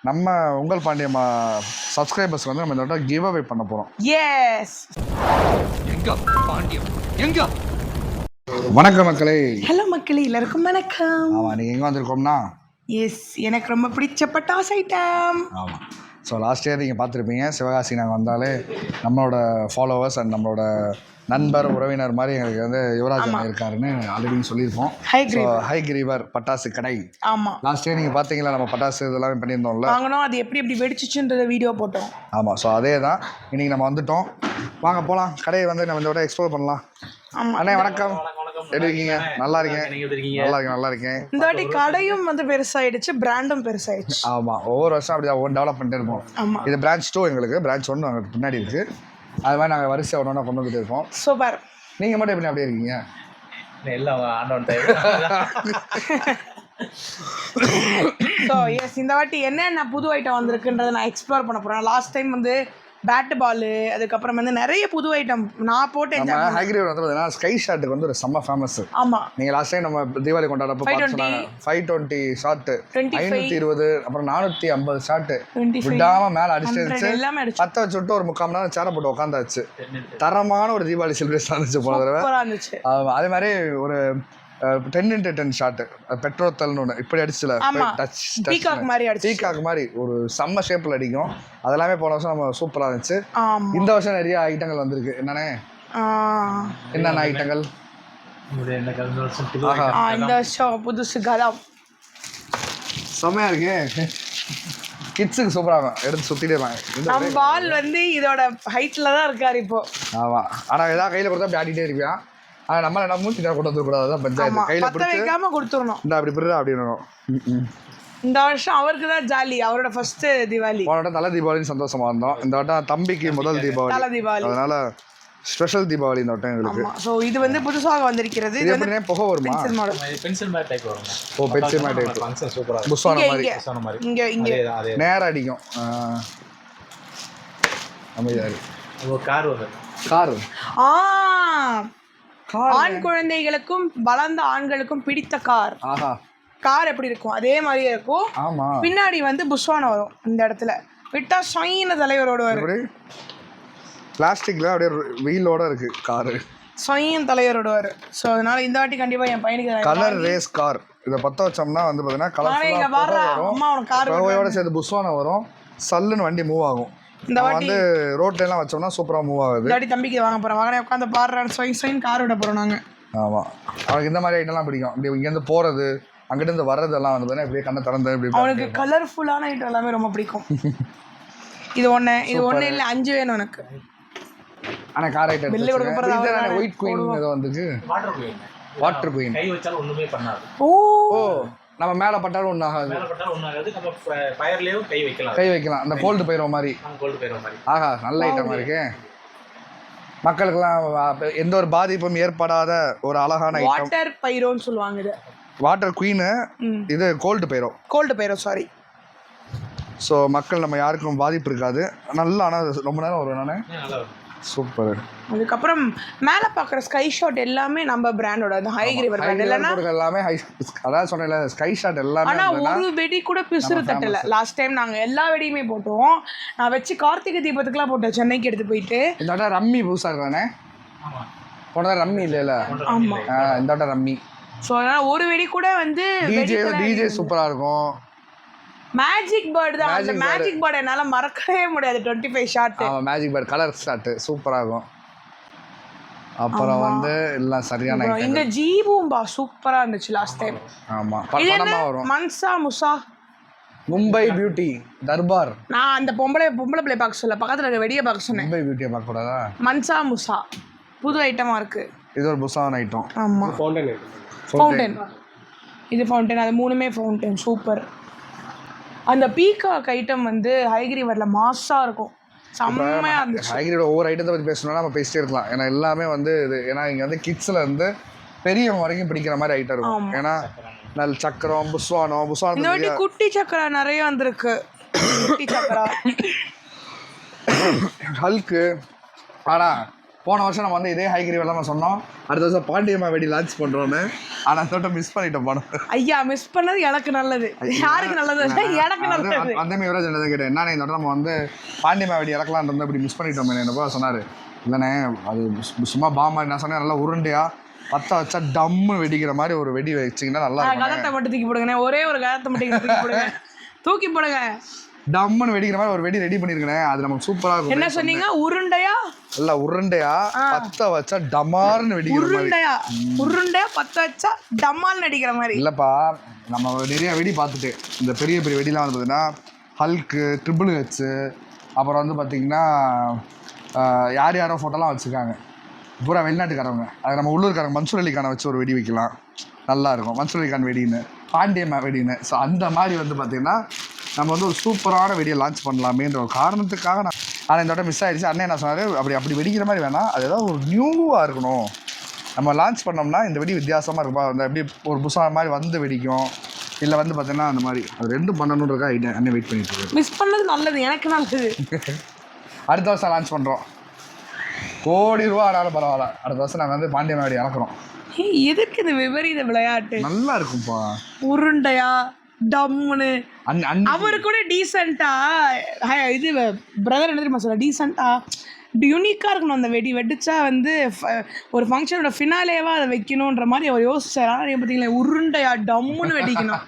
நம்ம உங்கள் பாண்டியம்மா சப்ஸ்கிரைபர்ஸ் வந்து நம்ம இந்த வட்டம் கிவ் அவே பண்ண போகிறோம். எஸ். எங்க பாண்டியம் எங்க? வணக்கம் மக்களே. ஹலோ மக்களே, எல்லாருக்கும் வணக்கம். ஆமாம், நீங்கள் எங்கே வந்திருக்கோம்னா எஸ், எனக்கு ரொம்ப பிடிச்ச பட்டாசு ஐட்டம். ஆமாம். ஸோ லாஸ்ட் இயர் நீங்கள் பார்த்துருப்பீங்க, சிவகாசி நாங்கள் வந்தாலே நம்மளோட ஃபாலோவர்ஸ் அண்ட் நம்மளோட நண்பர் உறவினர் மாதிரி எங்களுக்கு வந்து யுவராஜ் அண்ணா இருக்காருன்னு ஆல்ரெடி சொல்லியிருப்போம். ஹை கிரீவர் பட்டாசு கடை. ஆமாம், லாஸ்ட் இயர் நீங்கள் பார்த்தீங்களா, நம்ம பட்டாசு இதெல்லாமே பண்ணியிருந்தோம்ல, வாங்கினோம். அது எப்படி வெடிச்சிச்சுன்றத வீடியோ போட்டோம். ஆமாம். ஸோ அதே தான் இன்றைக்கி நம்ம வந்துட்டோம். வாங்க போகலாம், கடையை வந்து நம்ம இந்த விட எக்ஸ்ப்ளோர் பண்ணலாம். அண்ணே வணக்கம், எப்படி இருக்கீங்க? நல்லா இருக்கேன். நல்லா இருக்கேன். இந்த வாட்டி கடையும் வந்து பெருசாயிடுச்சு, பிராண்டும் பெருசாயிடுச்சு. ஆமாம், ஒவ்வொரு வருஷம் அப்படி ஒவ்வொரு டெவலப் பண்ணிட்டு இருப்போம். ஆமாம், இது பிரான்ச் 2, எங்களுக்கு பிரான்ச் 1 அங்கே பின்னாடி இருக்குது. அது மாதிரி நாங்கள் வரிசை ஒன்றா கொண்டு வந்துட்டு இருக்கோம். சூப்பர். நீங்கள் மட்டும் எப்படி அப்படியே இருக்கீங்க? எல்லாம் ஆண்டவன் ஸோ எஸ், இந்த வாட்டி என்னென்ன புது ஐட்டம் வந்திருக்குன்றதை நான் எக்ஸ்ப்ளோர் பண்ண போகிறேன். லாஸ்ட் டைம் வந்து பேட் பால், அதுக்கப்புறம் வந்து நிறைய புது ஐட்டம் நான் போட்டு நம்ம ஹைகிரீவர் வந்து பார்த்தீங்கன்னா ஸ்கை ஷாட்டுக்கு வந்து ஒரு செம்ம ஃபேமஸ். ஆமாம், நீங்கள் லாஸ்ட் டைம் நம்ம தீபாவளி கொண்டாடப்போ பார்த்து 520 ஷாட்டு, 520, அப்புறம் 450 ஷாட்டு விடாமல் மேலே அடிச்சிருச்சு. எல்லாமே அடிச்சு 10 வச்சு விட்டு ஒரு 3/4 மணி நேரம் சேர போட்டு உட்காந்தாச்சு. தரமான ஒரு தீபாவளி செலிப்ரேஷன் இருந்துச்சு போன தடவை. இருந்துச்சு. அதே மாதிரி ஒரு 10x10 ஷாட்டு பெட்ரோத்தல்னு ஒன்று இப்படி அடிச்சுல, பீகாக் மாதிரி ஒரு செம்ம ஷேப்பில் அடிக்கும். அதெல்லாமே போன வருஷம் நம்ம சூப்பராக இருந்துச்சு. இந்த வருஷம் நிறைய ஐட்டங்கள் வந்திருக்கு. என்னென்ன ஐட்டங்கள்? இந்த வருஷம் புதுசு கதம் செம்மையா இருக்கு. கிட்ஸுக்கு சூப்பராக எடுத்து சுற்றிட்டே இருப்பாங்க. நம்ம பால் வந்து இதோட ஹைட்டில் தான் இருக்காரு இப்போ. ஆமாம், ஆனால் ஏதாவது கையில் கொடுத்தா அப்படி ஆடிட்டே இருப்பியா. ஆனால் நம்மளை நம்ம மூச்சு கொண்டு வந்துடக்கூடாது, பஞ்சாயத்து கையில் வைக்காம கொடுத்துடணும். இந்த அப்படி பிறகு அப்படின்னு. இந்த வருஷம் அவருக்கு தான் ஜாலி, அவரோட ஃபர்ஸ்ட் தீபாவளி. போன வட்டம் தலை தீபாவளின்னு சந்தோஷமா இருந்தோம். இந்த வட்டம் தம்பிக்கு முதல் தீபாவளி, அதனால ஸ்பெஷல் தீபாவளி இந்த வட்டம் எங்களுக்கு. ஸோ இது வந்து புதுசாக வந்திருக்கிறது. இது எப்படினே புகை வருமா? பென்சில் மேட் டைப் வரும். ஓ, பென்சில் மேட் டைப். ஃபங்க்ஷன் சூப்பரா புஷ்வான மாதிரி. இங்க நேரா அடிக்கும். அமைதியாரு ஒரு கார் வருது. கார் ஆண் குழந்தைகளுக்கும் வளர்ந்த ஆண்களுக்கும் பிடித்த கார். கார் எப்படி இருக்கும் அதே மாதிரியே இருக்கும். ஆமா, பின்னாடி வந்து புஷ்வான வரும். இந்த இடத்துல விட்டா சொயின்னு தலைவரோட வரும். பிளாஸ்டிக்ல அப்படியே வீலோட இருக்கு காரு. சொயின் தலைவரோட வரும். ஸோ அதனால இந்த வாட்டி கண்டிப்பா என் பையனுக்கு கலர் ரேஸ் கார். இதை பற்ற வச்சோம்னா வந்து பார்த்தீங்கன்னா கலர் சேர்த்து புஷ்வான வரும். சல்லுன்னு வண்டி மூவ் ஆகும். இந்த வந்து ரோட்ல எல்லாம் வச்சோம்னா சூப்பரா மூவ் ஆகுது. இந்த வாட்டி தம்பிக்கு வாங்க போறோம். வாங்க உட்காந்து பாடுறான், சொயின் கார் விட போறோம் நாங்க. ஆமா, அவனுக்கு இந்த மாதிரி ஐட்டம்லாம் பிடிக்கும். இப்படி இங்கேருந்து போறது அங்கிட்டு வர்றதெல்லாம் வந்து பார்த்தீங்கன்னா இப்படியே கண்ணை திறந்து இப்படி அவனுக்கு கலர்ஃபுல்லான ஐட்டம் எல்லாமே ரொம்ப பிடிக்கும். இது ஒன்று இல்லை, 5 வேணும் எனக்கு. ஆனால் கார் ஐட்டம் ஒயிட் குயின் ஏதோ வந்துச்சு. வாட்டர் குயின் கை வச்சாலும் ஒண்ணுமே பண்ணாது. ஓ, நம்ம மேலே பட்டாலும் ஒன்றும் ஆகாது. நம்ம ஃபயர்லயும் கை வைக்கலாம். அந்த கோல்டு பைரோ மாதிரி. ஆஹா, நல்ல ஐட்டமா இருக்கு. மக்களுக்கெல்லாம் எந்த ஒரு பாதிப்பும் ஏற்படாத ஒரு அழகான ஐட்டம். வாட்டர் பைரோன்னு சொல்லுவாங்க. இது வாட்டர் குயின், இது கோல்டு பைரோ சாரி. ஸோ மக்கள் நம்ம யாருக்கும் பாதிப்பு இருக்காது. நல்லா, ஆனால் ரொம்ப நேரம் வரும். நான் சூப்பர். அதுக்கப்புறம் மேலே பார்க்குற ஸ்கை ஷாட் எல்லாமே நம்ம பிராண்டோட ஹைகிரீவர் பிராண்ட் இல்லைன்னா எல்லாமே அதான் சொன்னேன்ல, ஸ்கை ஷாட் எல்லாமே. ஆனால் ஒரு வெடி கூட பிசுறு தட்டலை. லாஸ்ட் டைம் நாங்கள் எல்லா வெடியுமே போட்டோம். நான் வச்சு கார்த்திகை தீபத்துக்குலாம் போட்டேன், சென்னைக்கு எடுத்து போயிட்டு. இந்த வட்டம் ரம்மி புதுசாக இருக்கானே. போனதா ரம்மி இல்லை. ஆமாம், இந்த வட்டம் ரம்மி. ஸோ அதனால் ஒரு வெடி கூட வந்து டிஜே சூப்பராக இருக்கும். மேஜிக் பேர்டு தான். அந்த மேஜிக் பேர்டு என்னால் மறக்கவே முடியாது. 25 ஷாட். ஆமாம், மேஜிக் பேர்டு கலர் ஷாட் சூப்பராக இருக்கும். அப்புறம் வந்து எல்லாம் சரியான இந்த ஜீபூம்பா சூப்பராக இருந்துச்சு லாஸ்ட் டைம். ஆமாம், பணமாக வரும். மன்சா முசா மும்பை பியூட்டி தர்பார். நான் அந்த பொம்பளை பிள்ளை பார்க்க சொல்ல, பக்கத்தில் இருக்க வெடியை பார்க்க சொன்னேன். மும்பை பியூட்டியை பார்க்க கூடாதா? மன்சா முசா புது ஐட்டமாக இருக்குது. இது ஒரு புதுசான ஐட்டம். ஆமாம், ஃபவுண்டன். இது ஃபவுண்டன். அது 3மே ஃபவுண்டன். சூப்பர். அந்த பீகாக் ஐட்டம் வந்து ஹைகிரீவரில் மாஸாக இருக்கும். செம்மையாக இருந்துச்சு. ஹைகிரீவர் ஒவ்வொரு ஐட்டத்தை பற்றி பேசணும்னா நம்ம பேசிட்டே இருக்கலாம். ஏன்னா எல்லாமே வந்து இது, ஏன்னா இங்கே வந்து கிட்ஸில் இருந்து பெரியவங்க வரைக்கும் பிடிக்கிற மாதிரி ஐட்டம் இருக்கும். ஏன்னா நல்ல சக்கரம், புஷ்வானம். இந்த வாட்டி குட்டி சக்கரா நிறைய வந்திருக்கு. குட்டி சக்கரா, ஹல்க்கு. ஆனால் போன வருஷம் நம்ம வந்து இதே ஹைகிரிவெல்லாம் நம்ம சொன்னோம் அடுத்த வருஷம் பாண்டியம்மா வெடி லான்ச் பண்ணுறோன்னு. ஆனால் அந்த மிஸ் பண்ணிட்டோம் படம். ஐயா மிஸ் பண்ணது எனக்கு நல்லது. யாருக்கு நல்லது? எனக்கு நல்லது. அந்த யுவராஜ் என்ன கேட்டேன், என்னன்னா இந்த நம்ம வந்து பாண்டியம்மா வெடி இறக்கலான் இருந்தால் இப்படி மிஸ் பண்ணிட்டோம் என்னப்பா சொன்னார். இல்லைண்ணே அது சும்மா பாம்பா நான் சொன்னேன் நல்லா உருண்டையா பற்ற வச்சா டம்மு வெடிக்கிற மாதிரி ஒரு வெடி வச்சிங்கன்னா நல்லா இருக்கும். கலத்தை மட்டும் தூக்கி போடுங்கண்ணே, ஒரே ஒரு கலத்தை மட்டும் தூக்கி போடுங்க, தூக்கி போடுங்க. டம்முன்னு வெடிக்கிற மாதிரி ஒரு வெடி ரெடி பண்ணிருக்கேன். அது நமக்கு சூப்பரா இருக்கும். என்ன சொன்னீங்க? உருண்டையா? இல்ல உருண்டையா பத்த வச்சா டமார்னு வெடிக்கிற மாதிரி. உருண்டையா உருண்டையா பத்த வச்சா டமால்னு வெடிக்கிற மாதிரி. இல்லப்பா நம்ம நிறைய வெடி பார்த்துட்டு இந்த பெரிய பெரிய வெடிலாம் வந்து பார்த்தீங்கன்னா ஹல்க்கு, ட்ரிபிள் ஹெச், அப்புறம் வந்து பார்த்தீங்கன்னா யார் யாரோ ஃபோட்டோலாம் வச்சுருக்காங்க பூரா வெளிநாட்டுக்காரவங்க. அது நம்ம உள்ளூர்காரங்க மன்சூர் அலிகானை வச்சு ஒரு வெடி வைக்கலாம், நல்லாயிருக்கும். மன்சூர் அலிகான் வெடின்னு, பாண்டியம்மா வெடின்னு. ஸோ அந்த மாதிரி வந்து பார்த்திங்கன்னா நம்ம வந்து ஒரு சூப்பரான வெடியை லான்ச் பண்ணலாமேன்ற ஒரு காரணத்துக்காக நான் ஆனால் இந்த மிஸ் ஆகிடுச்சு. அண்ணன் என்ன சொன்னார், அப்படி வெடிக்கிற மாதிரி வேணாம், அது ஏதாவது ஒரு நியூவாக இருக்கணும். நம்ம லான்ச் பண்ணோம்னா இந்த வெடி வித்தியாசமாக இருக்குப்பா, அந்த எப்படி ஒரு புதுசாக மாதிரி வந்து வெடிக்கும், இல்லை வந்து பார்த்தீங்கன்னா அந்த மாதிரி அது ரெண்டும் பண்ணணுன்றக்கா ஐடியா அண்ணன் வெயிட் பண்ணிட்டு இருக்கேன். மிஸ் பண்ணது நல்லது, எனக்கு நல்லது. அடுத்த வருஷம் லான்ச் பண்ணுறோம். கோடி ரூபா ஆனாலும் பரவாயில்ல, அடுத்த வருஷம் நாங்கள் வந்து பாண்டியம்மா வெடி இறக்குறோம். எதுக்கு இந்த விபரீத விளையாட்டு? நல்லா இருக்கும்ப்பா. உருண்டையா டம்முன்னு அவரு கூட டீசெண்டா இது பிரதர் என்ன தெரியுமா சொல்ல, டீசெண்டா யூனிக்காக இருக்கணும் அந்த வெடி. வெடிச்சா வந்து ஒரு ஃபங்க்ஷனோட ஃபினாலேவா அதை வைக்கணுன்ற மாதிரி அவர் யோசிச்சார். ஆனால் பார்த்தீங்களா உருண்டையா டம்முன்னு வெடிக்கணும்.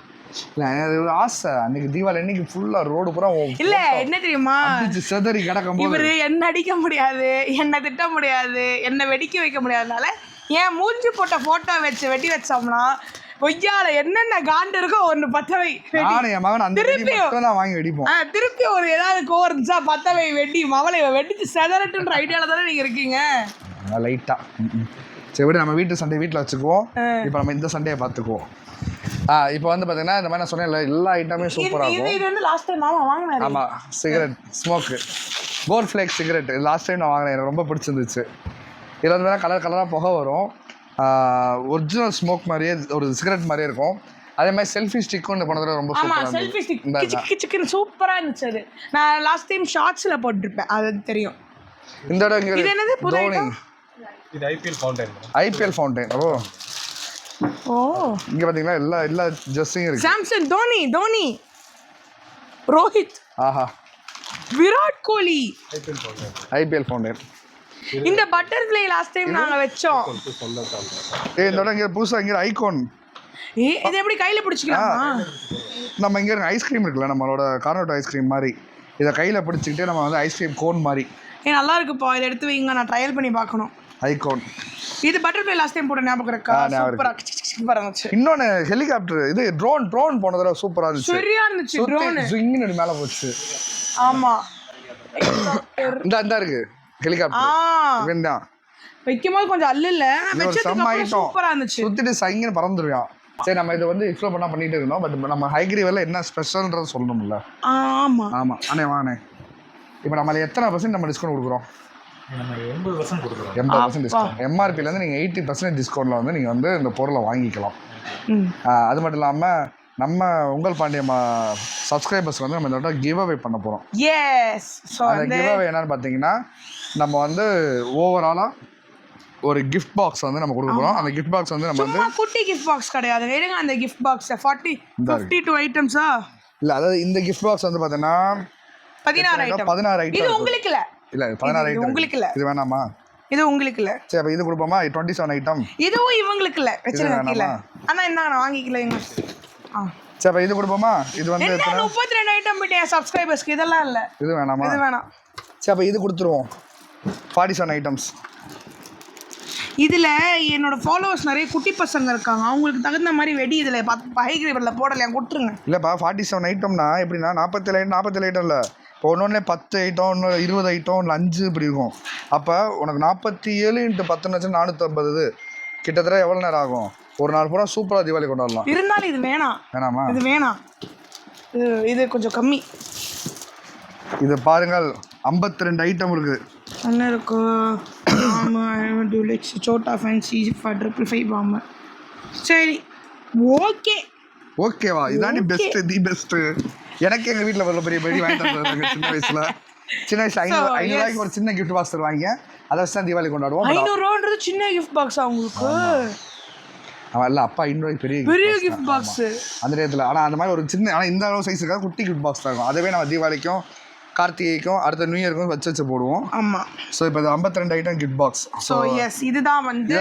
இல்லை அது ஒரு ஆசை. அன்னைக்கு தீபாவளி அன்னைக்கு ஃபுல்லாக ரோடு பூரா இல்லை என்ன தெரியுமா, செதறி கிடக்கும் போது இவர் என்ன அடிக்க முடியாது, என்ன திட்ட முடியாது, என்ன வெடிக்க வைக்க முடியாதனால ஏன் மூஞ்சி போட்ட ஃபோட்டோ வச்சு வெட்டி வச்சோம்னா பொய்யால என்னென்ன காண்டு இருக்கோ ஒன்று பத்தவை வாங்கி வெடிப்போம். திருப்பி ஒரு ஏதாவது கோர்ந்துச்சா பத்தவை வெட்டி மவளை வெடிச்சு செதறட்டுன்ற ஐடியாவில் தானே நீங்கள் இருக்கீங்க. லைட்டா சரி விட நம்ம வீட்டு சண்டே வீட்டில் வச்சுக்குவோம். இப்போ நம்ம இந்த சண்டையை பார்த்துக்குவோம். இப்போ வந்து பார்த்தீங்கன்னா இந்த மாதிரி நான் சொன்னேன் எல்லா ஐட்டமே சூப்பராக இருக்கும். இது வந்து லாஸ்ட் டைம் மாமா வாங்கினாரு. ஆமாம் cigarette smoke gold flake cigarette last time நான் வாங்கினேன், எனக்கு ரொம்ப பிடிச்சிருந்துச்சு. இதில் வந்து கலர் கலராக புகை வரும், ஒரிஜினல் ஸ்மோக் மாதிரியே ஒரு சிகரெட் மாதிரியே இருக்கும். அதே மாதிரி செல்ஃபி ஸ்டிக் ஒன்று போனதில் ரொம்ப சூப்பராக செல்ஃபி ஸ்டிக் சூப்பராக இருந்துச்சு. அது நான் லாஸ்ட் டைம் ஷார்ட்ஸில் போட்டிருப்பேன், அது தெரியும். இந்த இடம் இது என்னது தோனி, இது ஐபிஎல் ஃபவுண்டைன். IPL fountain. ஓ இங்கே பார்த்தீங்களா எல்லா ஜஸ்ஸையும் இருக்கு. சாம்சங், தோனி, ரோஹித், ஆஹா, விராட் கோலி, ஐபிஎல் ஃபவுண்டைன். இந்த பட்டர்ஃப்ளை லாஸ்ட் டைம் நாங்க வெச்சோம். இந்த இங்க புதுசா இங்க ஐகான். இது எப்படி கையில பிடிச்சிக்கலாமா? நம்ம இங்க ஐஸ்கிரீம் இருக்குல்ல, நம்மளோட கார்னட் ஐஸ்கிரீம் மாதிரி, இதை கையில பிடிச்சிக்கிட்டே நம்ம வந்து ஐஸ்கிரீம் கோன் மாதிரி. நல்லா இருக்குப்பா, இதை எடுத்து வைங்க, நான் ட்ரையல் பண்ணி பார்க்கணும். ஐகான் இது பட்டர்ஃப்ளை லாஸ்ட் டைம் போட ஞாபகம் இருக்கா? சூப்பரா இருந்துச்சு. இன்னொன்னு ஹெலிகாப்டர், இது ட்ரோன் போன தடவை சூப்பரா இருந்துச்சு. சரியா இருந்துச்சு. ட்ரோன் ஜிங்னு மேல போச்சு. ஆமா இந்த இருக்கு ஹெலிகாப்டர். இவன்தான் வைக்கும்போது கொஞ்சம் அல்ல, சூப்பரா இருந்துச்சு. சுத்திட்டு சைங்கன்னு பறந்துருவான். சரி நம்ம இதை வந்து எக்ஸ்ப்ளோர் பண்ணிட்டு இருக்கோம். பட் நம்ம ஹைகிரிவர்ல என்ன ஸ்பெஷல்ன்றது சொல்லணும்ல. ஆமா அண்ணே வாண்ணே, இப்போ நம்ம எத்தனை % நம்ம டிஸ்கவுண்ட் கொடுக்குறோம்? 80% கொடுக்குறோம். 80% டிஸ்கவுண்ட். எம்ஆர்பிலேருந்து நீங்கள் 80% டிஸ்கவுண்ட்டில் வந்து நீங்கள் வந்து இந்த பொருளை வாங்கிக்கலாம். அது மட்டும் இல்லாமல் நம்ம உங்கள் பாண்டியம்மா சப்ஸ்கிரைபர்ஸ் வந்து நம்ம இந்த கிவ் அவே பண்ண போகிறோம். எஸ். அந்த கிவ் அவே என்னன்னு பார்த்தீங்கன்னா நம்ம வந்து ஓவராலாக ஒரு கிஃப்ட் பாக்ஸ் வந்து நம்ம கொடுக்க போகிறோம். அந்த கிஃப்ட் பாக்ஸ் வந்து நம்ம வந்து குட்டி கிஃப்ட் பாக்ஸ் கிடையாது. எடுங்க அந்த கிஃப்ட் பாக்ஸ் 52 ஐட்டம்ஸா இல்லை, அதாவது இந்த கிஃப்ட் பாக்ஸ் வந்து பார்த்தீங்கன்னா 16 ஐட்டம். இது உங்களுக்கு இல்லை. இல்லை 16 ஐட்டம் உங்களுக்கு இல்லை. இது வேணாமா? இது உங்களுக்கு இல்லை. சரி அப்போ இது கொடுப்போமா? 27 ஐட்டம். இதுவும் இவங்களுக்கு இல்லை. வச்சுருக்கீங்களா? ஆனால் என்ன நான் வாங்கிக்கலைங்க. சரி அப்போ இது கொடுப்போமா? இது வந்து 32 ஐட்டம் போயிட்டேன் சப்ஸ்கிரைபர்ஸ்க்கு. இதெல்லாம் இல்லை. இது வேணாமா? இது வேணாம். சரி அப்போ இது கொடுத்துருவோம். 47 ஐட்டம்ஸ். இதில் என்னோட ஃபாலோவர்ஸ் நிறைய குட்டி பசங்க இருக்காங்க, அவங்களுக்கு தகுந்த மாதிரி வெடி இதில் ஹைகிரிவரில் போடலையா கொடுத்துருங்க. இல்லைப்பா 47 ஐட்டம்னா எப்படின்னா 47 ஐட்டம் இல்லை. இப்போ ஒன்று 10 ஐட்டம், ஒன்று 20 ஐட்டம், ஒன்று 5 இப்படி இருக்கும். அப்போ உனக்கு 47 × 10 450. கிட்டத்தட்ட எவ்வளோ நேரம் ஆகும்? ஒரு நாள் பூரா சூப்பராக தீபாவளி கொண்டாடலாம். இருந்தாலும் இது வேணாமா? இது வேணாம், இது கொஞ்சம் கம்மி. இது பாருங்கள் 52 ஐட்டம் இருக்குது. என்ன இருக்கு? டூலெக்ஸ், சோட்டா ஃபேன்சி, 555 பாம்பு. சரி ஓகேவா? இதாண்டி தி பெஸ்ட்டு. எனக்கு எங்கள் வீட்டில் பெரிய பெரிய வாங்கி தந்தாங்க சின்ன வயசில் 500 ரூபாய்க்கு ஒரு சின்ன கிஃப்ட் பாக்ஸ் தருவாங்க. அதை வச்சு தான் தீபாவளி கொண்டாடுவோம். 500 ரூபான்றது சின்ன கிஃப்ட் பாக்ஸ் அவங்களுக்கு. அவன் இல்லை அப்பா 500 பெரிய கிஃப்ட் பாக்ஸ் அந்த நேரத்தில். ஆனால் அந்த மாதிரி ஒரு சின்ன, ஆனால் இந்த அளவு சைஸ் இருக்காது, குட்டி கிஃப்ட் பாக்ஸ் தான் இருக்கும். அதுவே நம்ம தீபாவளிக்கும் கார்த்திகைக்கும் அடுத்த நியூ இயருக்கும் வச்சு போடுவோம். ஆமாம். ஸோ இப்போ இது 52 item gift box. So yes இதுதான் வந்து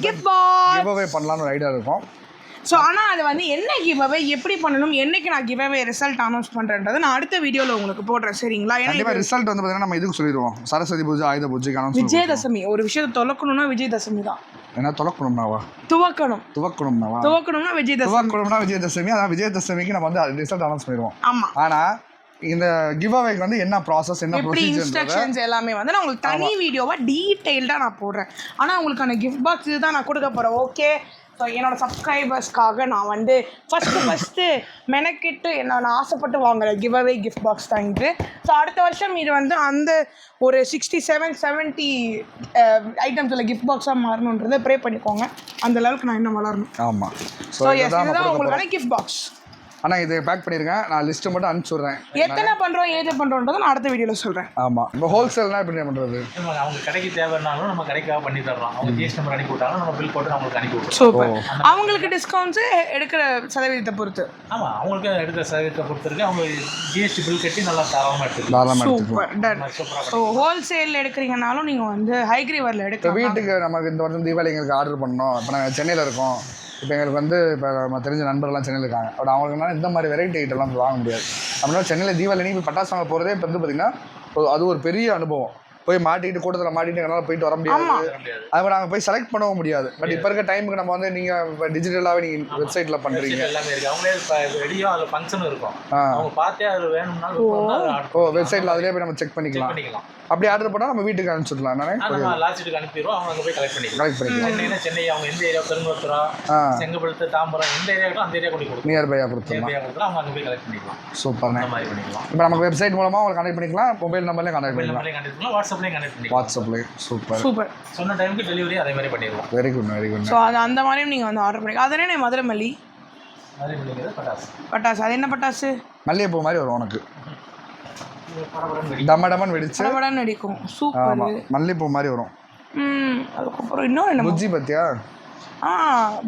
கிஃப்ட் கிவ்அவே பண்ணலான்னு ஒரு ஐடியா இருக்கும். ஸோ ஆனால் அது வந்து என்ன கிவ்அவே எப்படி பண்ணணும், என்னைக்கு நான் கிவ்அவே ரிசல்ட் அனௌன்ஸ் பண்ணுறேன்றதை நான் அடுத்த வீடியோவில் உங்களுக்கு போடுறேன் சரிங்களா? ஏன்னா ரிசல்ட் வந்து பார்த்தீங்கன்னா நம்ம இதுக்கு சொல்லிடுவோம், சரஸ்வதி பூஜை ஆயுத பூஜைக்கு அனௌன்ஸ். விஜயதசமி ஒரு விஷயத்தை தொலைக்கணும்னா விஜயதசமி தான். என்ன துவக்கணும்னாவா? துவக்கணும்னா விஜயதசமி. அதான் விஜயதசமிக்கு நம்ம வந்து ரிசல்ட் அனௌன்ஸ் பண்ணிடுவோம். ஆமாம். ஆனால் இந்த கிவ்அவேக்கு வந்து என்ன ப்ராசஸ், என்ன ப்ரொசீஜர், இன்ஸ்ட்ரக்ஷன்ஸ் எல்லாமே வந்து நான் உங்களுக்கு தனி வீடியோவாக டீட்டெயில்டாக நான் போடுறேன். ஆனால் உங்களுக்கான கிஃப்ட் பாக்ஸ் இதுதான் நான் கொடுக்க போகிறேன். ஓகே, ஸோ என்னோட சப்ஸ்கிரைபர்ஸ்க்காக நான் வந்து ஃபஸ்ட்டு மெனக்கிட்டு நான் ஆசைப்பட்டு வாங்குற கிவ்அவே கிஃப்ட் பாக்ஸ் தான் இது. ஸோ அடுத்த வருஷம் இது வந்து அந்த ஒரு 67-70 ஐட்டம்ஸில் கிஃப்ட் பாக்ஸாக மாறணுன்றதை ப்ரே பண்ணிக்கோங்க. அந்த லெவலுக்கு நான் இன்னும் வளரணும். ஆமாம். ஸோ இதுதான் உங்களுக்கான கிஃப்ட் பாக்ஸ். ஆனால் இது பேக் பண்ணியிருக்கேன், நான் லிஸ்ட்டு மட்டும் அனுப்பிச்சுட்றேன். எத்தனை பண்ணுறோம் ஏது பண்ணுறோன்றதை நான் அடுத்த வீடியோவில் சொல்கிறேன். ஆமாம். இப்போ ஹோல்சேல்னால் எப்படி பண்ணுறது? அவங்க கடைக்கு தேவைன்னாலும் நம்ம கடைக்காக பண்ணி தரலாம். அவங்க ஜிஎஸ்டி நம்பர் அனுப்பி விட்டாலும் நம்ம பில் போட்டு அவங்களுக்கு அனுப்பி விட்டுருவோம். சூப்பர். அவங்களுக்கு டிஸ்கவுண்ட்ஸு எடுக்கிற சதவீதத்தை பொறுத்து. ஆமாம், அவங்களுக்கு எடுக்கிற சதவீதத்தை பொறுத்து இருக்கு. அவங்க ஜிஎஸ்டி பில் கட்டி நல்லா தாராளமாக எடுத்துக்கலாம். Super done. ஸோ ஹோல்சேலில் எடுக்கிறீங்கனாலும் நீங்கள் வந்து ஹைக்ரீவரில் எடுக்க. வீட்டுக்கு நமக்கு இந்த வருஷம் தீபாவளி எங்களுக்கு ஆர்டர் பண்ணோம். இப்போ நாங்கள் சென்னையில் இருக்கோம். இப்போ எங்களுக்கு வந்து இப்போ நம்ம தெரிஞ்ச நண்பர்கள்லாம் சென்னையில் இருக்காங்க. அப்படி அவங்களுக்குனால இந்த மாதிரி வெரைட்டி ஐட்டம்லாம் வாங்க முடியாது. அப்படின்னா சென்னையில் தீபாவளி நீங்கள் பட்டாசு வாங்க போகிறதே இப்போ வந்து பார்த்திங்கன்னா அது ஒரு பெரிய அனுபவம். போய் மாட்டிக்கிட்டு கூட்டத்தில் மாட்டிட்டு என்னால் போயிட்டு வர முடியாது. அது மாதிரி நாங்கள் போய் செலக்ட் பண்ணவும் முடியாது. பட் இப்போ இருக்க டைமுக்கு நம்ம வந்து நீங்கள் இப்போ டிஜிட்டலாகவே நீங்கள் வெப்சைட்டில் பண்ணுறீங்க. எல்லாமே இருக்குது. அவங்களே இப்போ ரெடியோ அதில் ஃபங்க்ஷன் இருக்கும். அவங்க பார்த்தே அதில் வேணும்னா வெப்சைட்டில் அதிலே போய் நம்ம செக் பண்ணிக்கலாம். அப்படி ஆர்டர் பண்ணால் நம்ம வீட்டுக்கு அனுப்பிச்சுடலாம். நம்ம லாஸ்ட்டுக்கு அனுப்பிடுவோம். அவங்க அங்கே போய் கலெக்ட் பண்ணிக்கலாம். சென்னை அவங்க எந்த ஏரியா, பெருங்குளத்தூரா, செங்கல்பட்டு, தாம்பரம், எந்த ஏரியாவுக்கும் அந்த ஏரியா கொண்டு கொடுக்கும். நியர்பையாக கொடுத்துருவோம். அவங்க அங்கே போய் கலெக்ட் பண்ணிக்கலாம். சூப்பர். அந்த மாதிரி பண்ணிக்கலாம். இப்போ நமக்கு வெப்சைட் மூலமாக அவங்க கனெக்ட் பண்ணிக்கலாம். மொபைல் நம்பர்லேயும் கனெக்ட் பண்ணிக்கலாம். வாட்ஸ்அப்லேயும் கனெக்ட் பண்ணிக்கலாம். வாட்ஸ்அப்லேயும் சூப்பர். சொன்ன டைமுக்கு டெலிவரி அதே மாதிரி பண்ணிடுவோம். Very good. ஸோ அது அந்த மாதிரியும் நீங்கள் வந்து ஆர்டர் பண்ணிக்கலாம். அதனே மதுரை மல்லி பட்டாசு. அது என்ன பட்டாசு? மல்லிகைப்பூ மாதிரி வரும் உனக்கு. டமடமன் வெடிச்சு டமடமன் வெடிக்கும். சூப்பர். மல்லிகைப்பூ மாதிரி வரும். அதுக்கப்புறம் இன்னொரு என்ன புஜ்ஜி பத்தியா?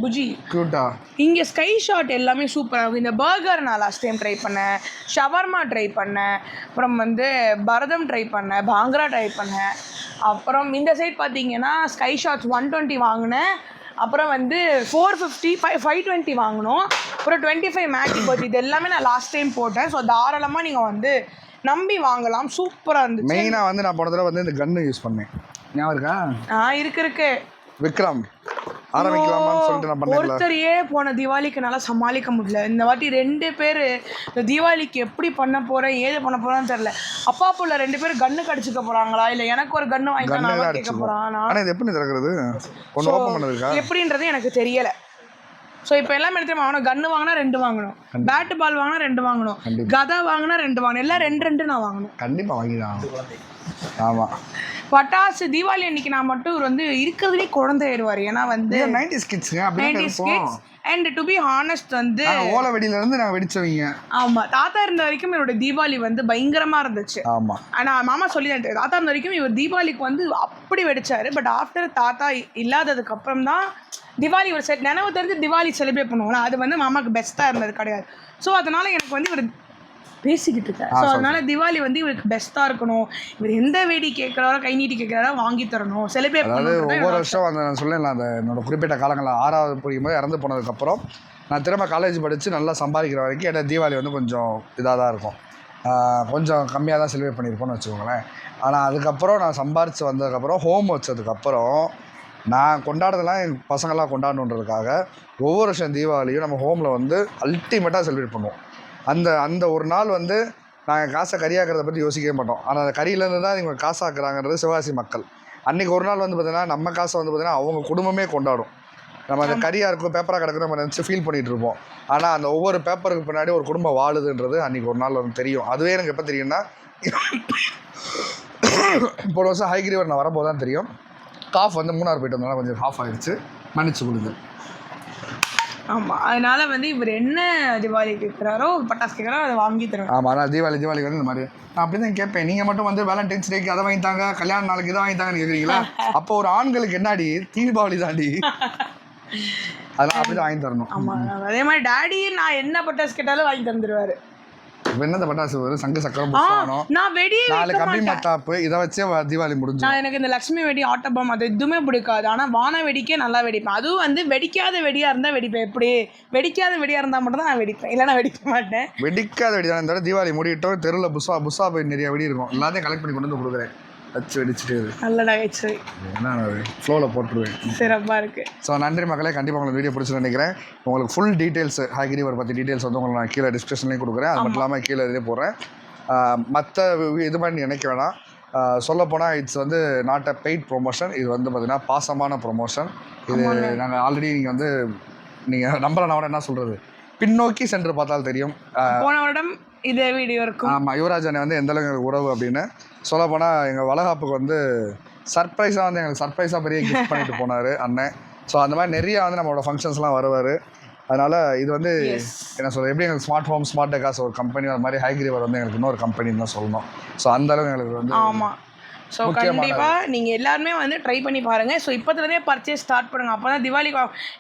புஜ்ஜி கியூட்டா. இங்கே ஸ்கை ஷாட் எல்லாமே சூப்பராக இருக்கும். இந்த பர்கர் நான் லாஸ்ட் டைம் ட்ரை பண்ணேன், ஷவர்மா ட்ரை பண்ணேன், அப்புறம் வந்து பரதம் ட்ரை பண்ணேன், பாங்க்ரா ட்ரை பண்ணேன். அப்புறம் இந்த சைட் பார்த்தீங்கன்னா ஸ்கை ஷாட்ஸ் 120 வாங்கினேன். அப்புறம் வந்து 450, 520 வாங்கினோம். அப்புறம் 25 மேகி பர்ஜி. இது எல்லாமே நான் லாஸ்ட் டைம் போட்டேன். ஸோ தாராளமாக நீங்கள் வந்து நம்பி வாங்கலாம். சூப்பராக இருந்துச்சு. மெயினாக வந்து நான் போன தடவை வந்து இந்த கன்னு யூஸ் பண்ணேன். ஞாபகம் இருக்கா? இருக்கு. விக்ரம் ஆரம்பிக்கலாமான்னு சொல்லிட்டு நான் பண்ணேன். ஒருத்தரையே போன தீபாவளிக்கு நல்லா சமாளிக்க முடியல. இந்த வாட்டி 2 பேர் இந்த தீபாவளிக்கு எப்படி பண்ண போகிறேன் ஏது பண்ண போகிறான்னு தெரியல. அப்பா புள்ள 2 பேர் கன்று கடிச்சிக்க போகிறாங்களா இல்லை எனக்கு ஒரு கன்று வாங்கி நான் கேட்க போகிறான். ஆனால் இது எப்படி திறக்கிறது ஒன்று ஓப்பன் பண்ணதுக்கா எப்படின்றது எனக்கு தெரியலை. ஸோ இப்போ எல்லாமே எடுத்து வாங்கணும். கன்று வாங்கினா 2 வாங்கணும், பேட்டு பால் வாங்கினா 2 வாங்கணும், கதை வாங்கினா 2 வாங்கணும், எல்லாம் 2 நான் வாங்கணும். கண்டிப்பாக வாங்கிதான். ஆமாம். பட்டாசு தீபாவளி அன்னைக்கு நான் மட்டும் இவர் வந்து இருக்கிறதுலே குழந்தை ஆயிடுவார். ஏன்னா வந்து 90s கிட்ஸுங்க. 90s kids. And to be honest வந்து ஓலை வெடியிலேருந்து நாங்கள் வெடிச்சவங்க. ஆமாம். தாத்தா இருந்த வரைக்கும் என்னோட தீபாவளி வந்து பயங்கரமாக இருந்துச்சு. ஆமாம். ஆனால் மாமா சொல்லி தான் தாத்தா இருந்த வரைக்கும் இவர் தீபாவளிக்கு வந்து அப்படி வெடிச்சாரு. பட் ஆஃப்டர் தாத்தா இல்லாததுக்கு அப்புறம் தான் தீபாவளி ஒரு நினைவு தெரிஞ்சு தீபாவளி செலிப்ரேட் பண்ணுவோம்ல, அது வந்து மாமாவுக்கு பெஸ்ட்டாக இருந்தது கிடையாது. ஸோ அதனால் எனக்கு வந்து இவர் பேசிக்கிட்டு இருக்காரு. ஸோ அதனால தீபாவளி வந்து இவருக்கு பெஸ்ட்டாக இருக்கணும். இவர் எந்த வேடி கேட்குறாரோ கை நீட்டி கேட்குறாரோ வாங்கி தரணும், செலிப்ரேட் பண்ணணும். ஒவ்வொரு வருஷம் அந்த நான் சொல்லலாம், அந்த என்னோட குறிப்பிட்ட காலங்களில் 6வது படிக்கும்போது இறந்து போனதுக்கப்புறம் நான் திரும்ப காலேஜ் படித்து நல்லா சம்பாதிக்கிற வரைக்கும் எனக்கு தீபாவளி வந்து கொஞ்சம் இதாக தான் இருக்கும். கொஞ்சம் கம்மியாக தான் செலிப்ரேட் பண்ணியிருப்போன்னு வச்சுக்கோங்களேன். ஆனால் அதுக்கப்புறம் நான் சம்பாரித்து வந்ததுக்கப்புறம் ஹோம் வச்சதுக்கப்புறம் நான் கொண்டாடுறதெல்லாம் என் பசங்களாம் கொண்டாடணுன்றதுக்காக ஒவ்வொரு வருஷம் தீபாவளியும் நம்ம ஹோமில் வந்து அல்டிமேட்டாக செலிப்ரேட் பண்ணுவோம். அந்த ஒரு நாள் வந்து நாங்கள் காசை கறியாக்கிறத பற்றி யோசிக்கவே மாட்டோம். ஆனால் அந்த கறியிலேருந்து தான் இவங்க காசாக்குறாங்கன்றது சிவகாசி மக்கள். அன்றைக்கி ஒரு நாள் வந்து பார்த்திங்கன்னா நம்ம காசை வந்து பார்த்திங்கன்னா அவங்க குடும்பமே கொண்டாடும். நம்ம அந்த கறியாக இருக்கும் பேப்பராக கிடக்குன்னு நம்ம நினச்சி ஃபீல் பண்ணிகிட்டு இருப்போம். ஆனால் அந்த ஒவ்வொரு பேப்பருக்கு பின்னாடி ஒரு குடும்பம் வாழுதுன்றது அன்றைக்கி ஒரு நாள் வந்து தெரியும். அதுவே எனக்கு எப்போ தெரியும்னா போன வருஷம் ஹைகிரிவர் நான் வரும்போது தான் தெரியும். காஃப் வந்து 3 போயிட்டு வந்தனால கொஞ்சம் ஹாஃப் ஆகிடுச்சு, மன்னிச்சு கொடுங்க. ஆமாம், அதனால வந்து இவர் என்ன தீபாவளி கேட்குறாரோ பட்டாசு கேட்குறாரோ அதை வாங்கி தருவேன். ஆமாம், அதான் தீபாவளிக்கு வந்து இந்த மாதிரி நான் அப்படி தான் கேட்பேன். நீங்கள் மட்டும் வந்து வேலண்டைன்ஸ் டேக்கு அதை வாங்கித்தாங்க, கல்யாண நாளுக்கு இதை வாங்கித்தாங்கன்னு கேட்குறீங்களா? அப்போ ஒரு ஆண்களுக்கு என்னடி தீபாவளி தாண்டி, அதெல்லாம் அப்படி தான் வாங்கி தரணும். ஆமாம், அதே மாதிரி டாடி நான் என்ன பட்டாசு கேட்டாலும் வாங்கி தந்துடுவார். இப்போ என்ன பட்டாசு வரும்? சங்கு சக்கரம் புஷ்வானம், நான் வெடியே 4 கம்பி மத்தாப்பு, இதை வச்சே தீபாவளி முடிஞ்சு. நான் எனக்கு இந்த லட்சுமி வெடி, ஆட்டோபாம் அது எதுவுமே பிடிக்காது. ஆனால் வான வெடிக்கே நல்லா வெடிப்பேன். அதுவும் வந்து வெடிக்காத வெடியாக இருந்தால் வெடிப்பேன். எப்படி வெடிக்காத வெடியாக இருந்தால் மட்டும் தான் நான் வெடிப்பேன், இல்லைன்னா வெடிக்க மாட்டேன். வெடிக்காத வெடி தான். இந்த தீபாவளி முடிட்டோம், தெருவில் புஸ்ஸா போய் நிறைய வெடி இருக்கும், எல்லாத்தையும் கலெக்ட் பண்ணி கொண்டு வந்து கொடுக்குறேன், வச்சு வெடிச்சுட்டு நல்ல நகைச்சுவை என்ன ஃப்ளோவில் போட்டுருவேன். சிறப்பாக இருக்குது. ஸோ நன்றி மக்களே, கண்டிப்பாக உங்களுக்கு வீடியோ பிடிச்சி நினைக்கிறேன். உங்களுக்கு ஃபுல் டீட்டெயில்ஸ் ஹைகிரிவர் பற்றி டீட்டெயில்ஸ் வந்து உங்களுக்கு நான் கீழே டிஸ்கிரிப்ஷன்லேயும் கொடுக்குறேன். அது மட்டும் இல்லாமல் கீழே இதே போடுறேன். மற்ற இது மாதிரி நினைக்க வேணாம். சொல்லப்போனால் இட்ஸ் வந்து நாட் அ பெய்ட் ப்ரொமோஷன். இது வந்து பார்த்திங்கன்னா பாசமான ப்ரொமோஷன். இது நாங்கள் ஆல்ரெடி நீங்கள் வந்து நீங்கள் நம்பலை என்ன சொல்கிறது, பின்னோக்கி சென்று பார்த்தால் தெரியும். போன வருடம் இதே வீடியோ இருக்கும். ஆமாம், யுவராஜ் அண்ணன் வந்து எந்தளவுக்கு எங்களுக்கு உறவு அப்படின்னு சொல்லப்போனால் எங்கள் வளகாப்புக்கு வந்து சர்ப்ரைஸாக வந்து எங்களுக்கு சர்ப்ரைஸாக பெரிய கிஃப்ட் பண்ணிட்டு போனார் அண்ணன். ஸோ அந்த மாதிரி நிறையா வந்து நம்மளோட ஃபங்க்ஷன்ஸ்லாம் வருவார். அதனால் இது வந்து என்ன சொல்கிறது, எப்படி எங்களுக்கு ஸ்மார்ட் ஹோம் ஸ்மார்ட் டெக்காஸ் ஒரு கம்பெனி, அது மாதிரி ஹைகிரிவர் வந்து எங்களுக்கு இன்னொரு கம்பெனின்னு தான் சொல்லணும். ஸோ அந்தளவுக்கு எங்களுக்கு வந்து ஆமாம். ஸோ கண்டிப்பாக நீங்கள் எல்லாருமே வந்து ட்ரை பண்ணி பாருங்கள். ஸோ இப்போதுலேருந்தே பர்ச்சேஸ் ஸ்டார்ட் பண்ணுங்கள். அப்போ தான் தீபாவளி,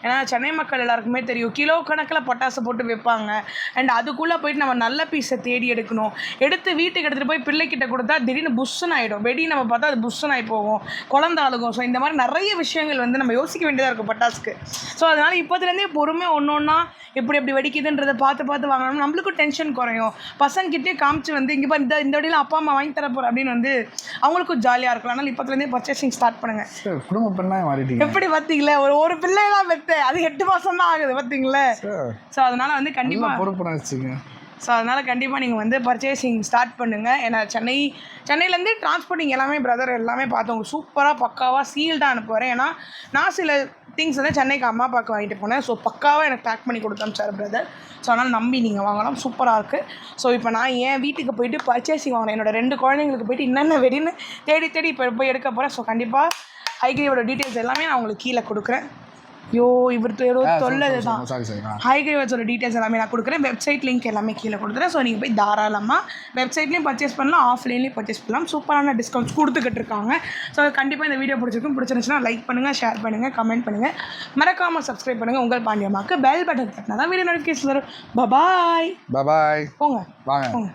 ஏன்னா சென்னை மக்கள் எல்லாருக்குமே தெரியும் கிலோ கணக்கில் பட்டாசு போட்டு வைப்பாங்க. அண்ட் அதுக்குள்ளே போயிட்டு நம்ம நல்ல பீஸை தேடி எடுக்கணும். எடுத்து வீட்டுக்கு எடுத்துகிட்டு போய் பிள்ளைக்கிட்ட கொடுத்தா திடீர்னு புஷ்ஷுன்னு ஆகிடும். வெடி நம்ம பார்த்தா அது புஷ்ஷுன்னு ஆகி போகும், குழந்த அழுகும். ஸோ இந்த மாதிரி நிறைய விஷயங்கள் வந்து நம்ம யோசிக்க வேண்டியதாக இருக்கும் பட்டாசுக்கு. ஸோ அதனால் இப்போதுலேருந்தே பொறுமையாக ஒன்று ஒன்றா எப்படி எப்படி வெடிக்குதுன்றதை பார்த்து வாங்கணும். நம்மளுக்கும் டென்ஷன் குறையும். பசங்கிட்டே காமிச்சு வந்து இங்கே இந்த வழியில் அப்பா அம்மா வாங்கி தர போகிறேன் அப்படின்னு வந்து அவங்களுக்கும் ஜாலியாக இருக்கலாம். அதனால் இப்போதுலேருந்தே பர்ச்சேசிங் ஸ்டார்ட் பண்ணுங்கள். குடும்ப பெண்ணாக மாறிட்டீங்க. எப்படி பார்த்தீங்களே, ஒரு பிள்ளைலாம் பெற்றேன், அது 8 மாதம் தான் ஆகுது பார்த்தீங்களே. ஸோ அதனால் வந்து கண்டிப்பாக பொறுப்பு வச்சுங்க. ஸோ அதனால் கண்டிப்பாக நீங்கள் வந்து பர்ச்சேசிங் ஸ்டார்ட் பண்ணுங்கள். ஏன்னா சென்னையிலேருந்து டிரான்ஸ்போர்ட்டிங் எல்லாமே பிரதர் எல்லாமே பார்த்தவங்க சூப்பராக பக்காவாக சீல்டாக அனுப்புவார். ஏன்னா நான் சில திங்ஸ் வந்து சென்னைக்கு அம்மா அப்பாவுக்கு வாங்கிட்டு போனேன். ஸோ பக்காவாக எனக்கு பேக் பண்ணி கொடுத்தோம் சார் பிரதர். ஸோ அதனால் நம்பி நீங்கள் வாங்கலாம், சூப்பராக இருக்குது. ஸோ இப்போ நான் என் வீட்டுக்கு போயிட்டு பர்ச்சேசிங் வாங்கினேன். என்னோடய 2 குழந்தைங்களுக்கு போயிட்டு என்னென்ன வெடின்னு தேடி இப்போ போய் எடுக்க போகிறேன். ஸோ கண்டிப்பாக ஹைகிரியோட டீட்டெயில்ஸ் எல்லாமே நான் உங்களுக்கு கீழே கொடுக்குறேன். இவர்கிட்ட ஏதோ தொல்லது தான். ஹைகிரிவர்ஸோட டீட்டெயில்ஸ் எல்லாமே நான் கொடுக்குறேன். வெப்சைட் லிங்க் எல்லாமே கீழே கொடுக்குறேன். ஸோ நீங்கள் போய் தாராளமாக வெப்சைட்லேயும் பர்ச்சேஸ் பண்ணலாம், ஆஃப்லைன்லேயும் பர்ச்சேஸ் பண்ணலாம். சூப்பரான டிஸ்கவுண்ட்ஸ் கொடுத்துக்கிட்டு இருக்காங்க. ஸோ கண்டிப்பாக இந்த வீடியோ பிடிச்சிருந்துச்சுன்னா லைக் பண்ணுங்கள், ஷேர் பண்ணுங்கள், கமெண்ட் பண்ணுங்கள், மறக்காமல் சப்ஸ்கிரைப் பண்ணுங்கள். உங்கள் பாண்டியம்மாக்கு பெல் பட்டன் தட்டினா தான் வீடியோ நோட்டிஃபிகேஷன் வரும். பாய் போங்க வாங்க.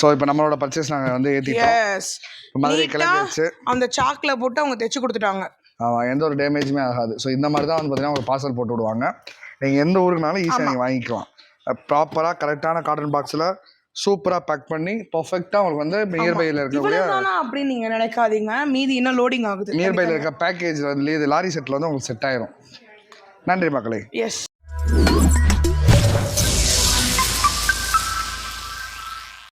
ஸோ இப்போ நம்மளோட பர்ச்சேஸ் நாங்கள் வந்து ஏற்றிட்டோம். மதுரை கிளம்பிடுச்சு. அந்த சாக்கில் போட்டு அவங்க தைச்சு கொடுத்துட்டாங்க. ஆமாம், எந்த ஒரு டேமேஜுமே ஆகாது. ஸோ இந்த மாதிரி தான் வந்து பார்த்தீங்கன்னா ஒரு பார்சல் போட்டு விடுவாங்க. நீங்கள் எந்த ஊருக்குனாலும் ஈஸியாக நீங்கள் வாங்கிக்கலாம். ப்ராப்பராக கரெக்டான காட்டன் பாக்ஸில் சூப்பராக பேக் பண்ணி பர்ஃபெக்டாக உங்களுக்கு வந்து நியர்பையில் இருக்கக்கூடிய அப்படின்னு நீங்கள் நினைக்காதீங்க, மீதி இன்னும் லோடிங் ஆகுது. நியர்பையில் இருக்க பேக்கேஜ் வந்து லாரி செட்டில் வந்து உங்களுக்கு செட் ஆயிரும். நன்றி மக்களே. எஸ்.